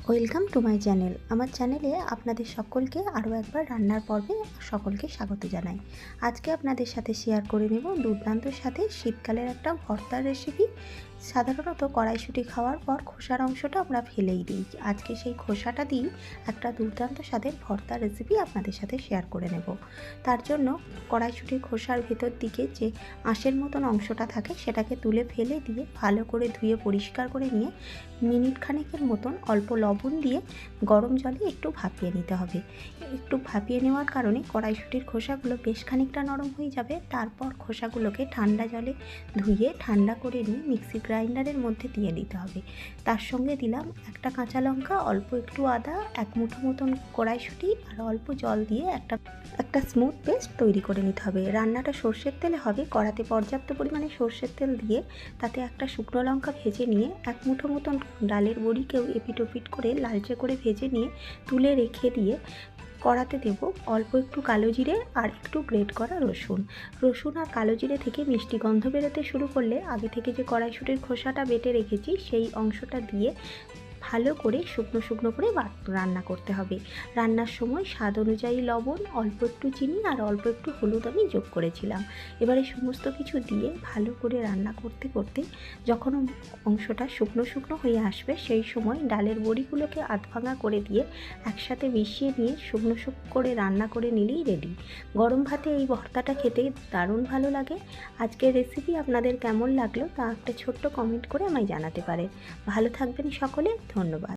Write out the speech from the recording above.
Welcome to my channel. আমার চ্যানেলে আপনাদের সকলকে আরও একবার রান্নার পর্বে সকলকে স্বাগত জানাই। আজকে আপনাদের সাথে শেয়ার করে নেব দুর্দান্ত সাথে শীতকালের একটা ভর্তার রেসিপি। সাধারণত কড়াইশুঁটি খাওয়ার পর খোসার অংশটা আমরা ফেলেই দিই। আজকে সেই খোসাটা দিয়েই একটা দুর্দান্ত স্বাদের ভর্তার রেসিপি আপনাদের সাথে শেয়ার করে নেব। তার জন্য কড়াইশুঁটির খোসার ভেতর দিকে যে আঁশের মতন অংশটা থাকে সেটাকে তুলে ফেলে দিয়ে ভালো করে ধুয়ে পরিষ্কার করে নিয়ে মিনিট খানেকের মতন অল্প লবণ দিয়ে গরম জলে একটু ভাপিয়ে নিতে হবে। একটু ভাপিয়ে নেওয়ার কারণে কড়াইশুঁটির খোসাগুলো বেশ খানিকটা নরম হয়ে যাবে। তারপর খোসাগুলোকে ঠান্ডা জলে ধুয়ে ঠান্ডা করে নিয়ে মিক্সি গ্রাইন্ডারের মধ্যে দিয়ে দিতে হবে। তার সঙ্গে দিলাম একটা কাঁচা লঙ্কা, অল্প একটু আদা, এক মুঠো মতন কড়াইশুঁটি আর অল্প জল দিয়ে একটা স্মুথ পেস্ট তৈরি করে নিতে হবে। রান্নাটা সর্ষের তেলে হবে। কড়াতে পর্যাপ্ত পরিমাণে সর্ষের তেল দিয়ে তাতে একটা শুকনো লঙ্কা ভেজে নিয়ে এক মুঠো মতন ডালের বড়িকেও এপিট ওপিট করে লালচে করে ভেজে নিয়ে তুলে রেখে দিয়ে কড়াতে দেব অল্প একটু কালো জিরে আর একটু গ্রেট করা রসুন আর কালো জিরে থেকে মিষ্টি গন্ধ বেরোতে শুরু করলে আগে থেকে যে কড়াইশুঁটির খোসাটা বেটে রেখেছি সেই অংশটা দিয়ে ভালো করে শুকনো শুকনো করে রান্না করতে হবে। রান্নার সময় স্বাদ অনুযায়ী লবণ, অল্প একটু চিনি আর অল্প একটু হলুদ আমি যোগ করেছিলাম। এবারে সমস্ত কিছু দিয়ে ভালো করে রান্না করতে করতে যখন অংশটা শুকনো শুকনো হয়ে আসবে সেই সময় ডালের বড়িগুলোকে আধ ভাঙা করে দিয়ে একসাথে মিশিয়ে নিয়ে শুকনো শুকনো করে রান্না করে নিলেই রেডি। গরম ভাতে এই ভর্তাটা খেতে দারুণ ভালো লাগে। আজকের রেসিপি আপনাদের কেমন লাগলো তা একটা ছোট্ট কমেন্ট করে আমায় জানাতে পারেন। ভালো থাকবেন সকলে। ধন্যবাদ।